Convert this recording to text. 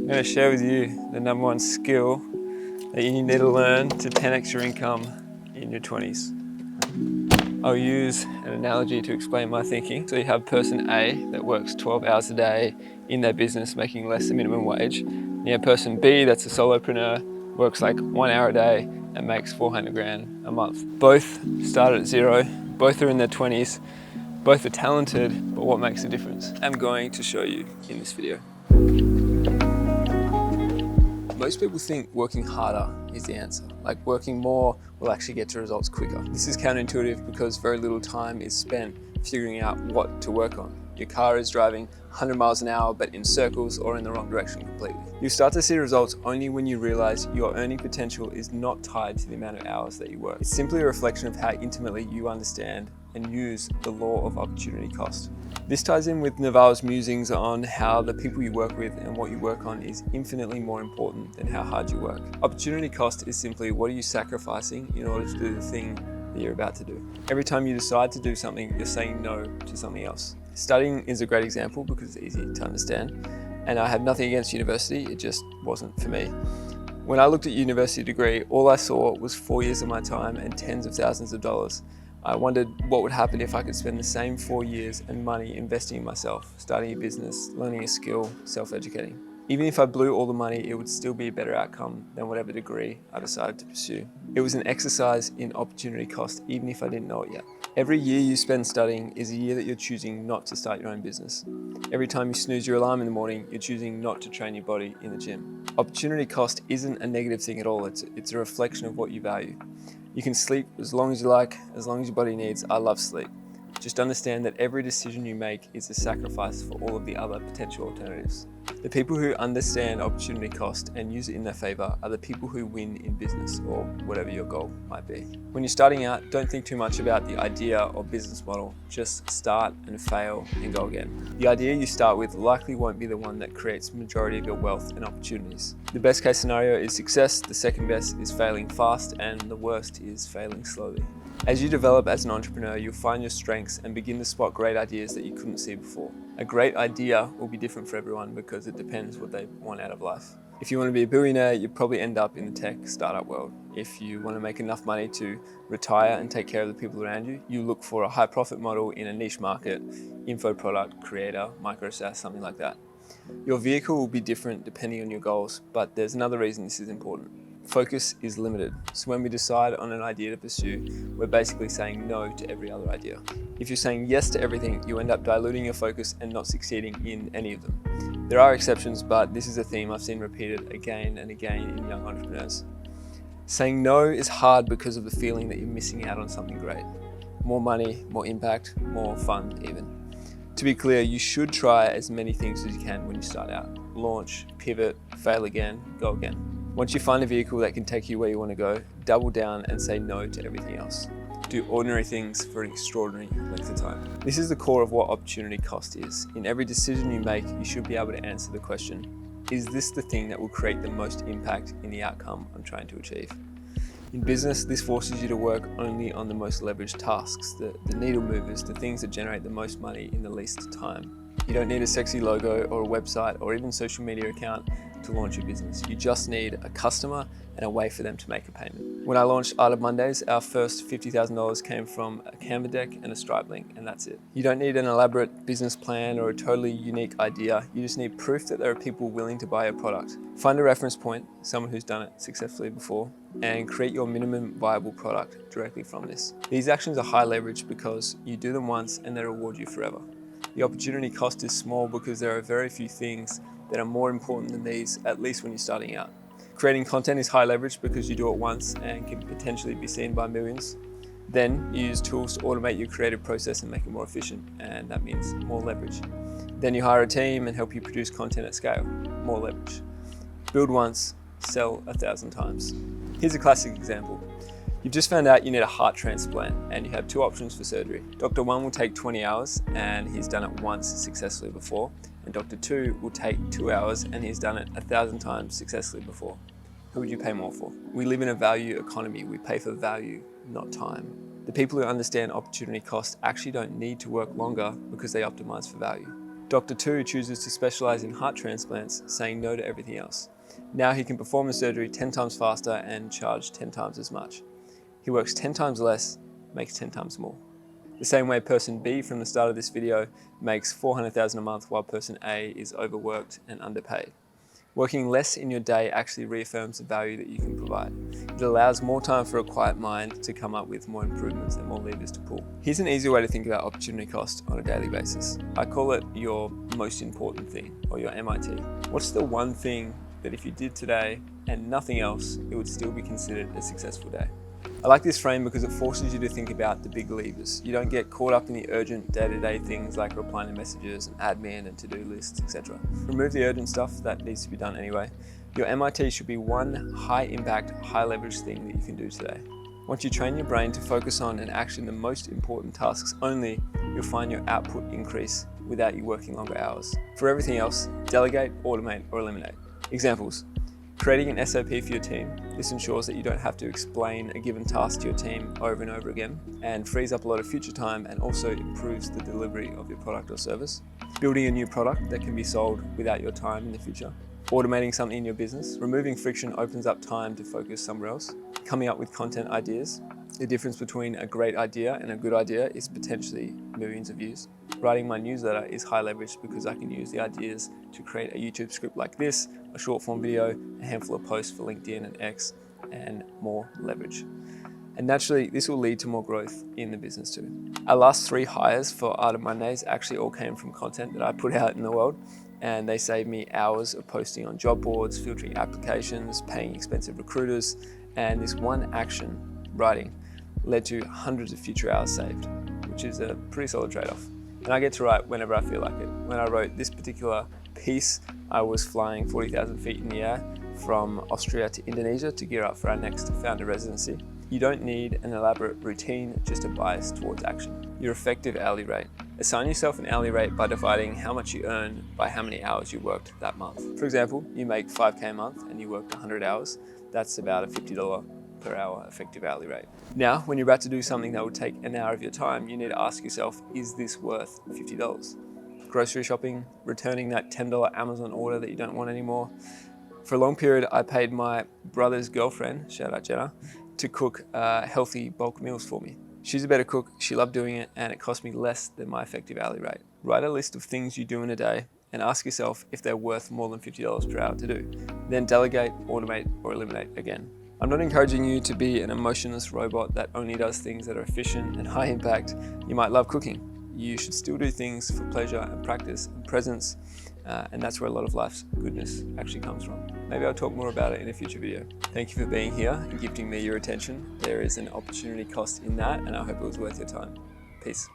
I'm going to share with you the number one skill that you need to learn to 10x your income in your 20s. I'll use an analogy to explain my thinking. So you have person A that works 12 hours a day in their business making less than minimum wage. And you have person B that's a solopreneur, works like 1 hour a day and makes 400 grand a month. Both started at zero, both are in their 20s, both are talented, but what makes a difference? I'm going to show you in this video. Most people think working harder is the answer. Like working more will actually get to results quicker. This is counterintuitive because very little time is spent figuring out what to work on. Your car is driving 100 miles an hour, but in circles or in the wrong direction completely. You start to see results only when you realize your earning potential is not tied to the amount of hours that you work. It's simply a reflection of how intimately you understand and use the law of opportunity cost. This ties in with Naval's musings on how the people you work with and what you work on is infinitely more important than how hard you work. Opportunity cost is simply what are you sacrificing in order to do the thing that you're about to do. Every time you decide to do something, you're saying no to something else. Studying is a great example because it's easy to understand, and I have nothing against university, it just wasn't for me. When I looked at university degree, all I saw was 4 years of my time and tens of thousands of dollars. I wondered what would happen if I could spend the same 4 years and money investing in myself, starting a business, learning a skill, self-educating. Even if I blew all the money, it would still be a better outcome than whatever degree I decided to pursue. It was an exercise in opportunity cost, even if I didn't know it yet. Every year you spend studying is a year that you're choosing not to start your own business. Every time you snooze your alarm in the morning, you're choosing not to train your body in the gym. Opportunity cost isn't a negative thing at all, it's a reflection of what you value. You can sleep as long as you like, as long as your body needs. I love sleep. Just understand that every decision you make is a sacrifice for all of the other potential alternatives. The people who understand opportunity cost and use it in their favor are the people who win in business or whatever your goal might be. When you're starting out, don't think too much about the idea or business model. Just start and fail and go again. The idea you start with likely won't be the one that creates the majority of your wealth and opportunities. The best case scenario is success, the second best is failing fast, and the worst is failing slowly. As you develop as an entrepreneur, you'll find your strengths and begin to spot great ideas that you couldn't see before. A great idea will be different for everyone because it depends what they want out of life. If you want to be a billionaire, you'll probably end up in the tech startup world. If you want to make enough money to retire and take care of the people around you, you look for a high profit model in a niche market, info product, creator, micro SaaS, something like that. Your vehicle will be different depending on your goals, but there's another reason this is important. Focus is limited, so when we decide on an idea to pursue, we're basically saying no to every other idea. If you're saying yes to everything, you end up diluting your focus and not succeeding in any of them. There are exceptions, but this is a theme I've seen repeated again and again in young entrepreneurs. Saying no is hard because of the feeling that you're missing out on something great. More money, more impact, more fun even. To be clear, you should try as many things as you can when you start out. Launch, pivot, fail again, go again. Once you find a vehicle that can take you where you want to go, double down and say no to everything else. Do ordinary things for an extraordinary length of time. This is the core of what opportunity cost is. In every decision you make, you should be able to answer the question, is this the thing that will create the most impact in the outcome I'm trying to achieve? In business, this forces you to work only on the most leveraged tasks, the needle movers, the things that generate the most money in the least time. You don't need a sexy logo or a website or even social media account to launch your business. You just need a customer and a way for them to make a payment. When I launched Art of Mondays, our first $50,000 came from a Canva deck and a Stripe link, and that's it. You don't need an elaborate business plan or a totally unique idea. You just need proof that there are people willing to buy your product. Find a reference point, someone who's done it successfully before, and create your minimum viable product directly from this. These actions are high leverage because you do them once and they reward you forever. The opportunity cost is small because there are very few things that are more important than these, at least when you're starting out. Creating content is high leverage because you do it once and can potentially be seen by millions. Then you use tools to automate your creative process and make it more efficient, and that means more leverage. Then you hire a team and help you produce content at scale, more leverage. Build once, sell 1,000 times. Here's a classic example. You've just found out you need a heart transplant and you have two options for surgery. Doctor 1 will take 20 hours and he's done it once successfully before, and Doctor 2 will take 2 hours and he's done it 1,000 times successfully before. Who would you pay more for? We live in a value economy. We pay for value, not time. The people who understand opportunity cost actually don't need to work longer because they optimize for value. Dr. 2 chooses to specialize in heart transplants, saying no to everything else. Now he can perform the surgery 10 times faster and charge 10 times as much. He works 10 times less, makes 10 times more. The same way person B from the start of this video makes $400,000 a month while person A is overworked and underpaid. Working less in your day actually reaffirms the value that you can provide. It allows more time for a quiet mind to come up with more improvements and more levers to pull. Here's an easier way to think about opportunity cost on a daily basis. I call it your most important thing, or your MIT. What's the one thing that if you did today and nothing else, it would still be considered a successful day? I like this frame because it forces you to think about the big levers. You don't get caught up in the urgent day-to-day things like replying to messages and admin and to-do lists, etc. Remove the urgent stuff that needs to be done anyway. Your MIT should be one high-impact, high-leverage thing that you can do today. Once you train your brain to focus on and action the most important tasks only, you'll find your output increase without you working longer hours. For everything else, delegate, automate, or eliminate. Examples. Creating an SOP for your team. This ensures that you don't have to explain a given task to your team over and over again, and frees up a lot of future time and also improves the delivery of your product or service. Building a new product that can be sold without your time in the future. Automating something in your business. Removing friction opens up time to focus somewhere else. Coming up with content ideas. The difference between a great idea and a good idea is potentially millions of views. Writing my newsletter is high leverage because I can use the ideas to create a YouTube script like this, a short form video, a handful of posts for LinkedIn and X, and more leverage. And naturally, this will lead to more growth in the business too. Our last 3 hires for Art of Mondays actually all came from content that I put out in the world, and they saved me hours of posting on job boards, filtering applications, paying expensive recruiters, and this one action, writing, led to hundreds of future hours saved, which is a pretty solid trade-off. And I get to write whenever I feel like it. When I wrote this particular piece, I was flying 40,000 feet in the air from Austria to Indonesia to gear up for our next founder residency. You don't need an elaborate routine, just a bias towards action. Your effective hourly rate. Assign yourself an hourly rate by dividing how much you earn by how many hours you worked that month. For example, you make $5K a month and you worked 100 hours. That's about a $50 per hour effective hourly rate. Now, when you're about to do something that would take an hour of your time, you need to ask yourself, is this worth $50? Grocery shopping, returning that $10 Amazon order that you don't want anymore. For a long period, I paid my brother's girlfriend, shout out Jenna, to cook healthy bulk meals for me. She's a better cook, she loved doing it, and it cost me less than my effective hourly rate. Write a list of things you do in a day and ask yourself if they're worth more than $50 per hour to do. Then delegate, automate, or eliminate again. I'm not encouraging you to be an emotionless robot that only does things that are efficient and high impact. You might love cooking. You should still do things for pleasure and practice and presence, and that's where a lot of life's goodness actually comes from. Maybe I'll talk more about it in a future video. Thank you for being here and gifting me your attention. There is an opportunity cost in that, and I hope it was worth your time. Peace.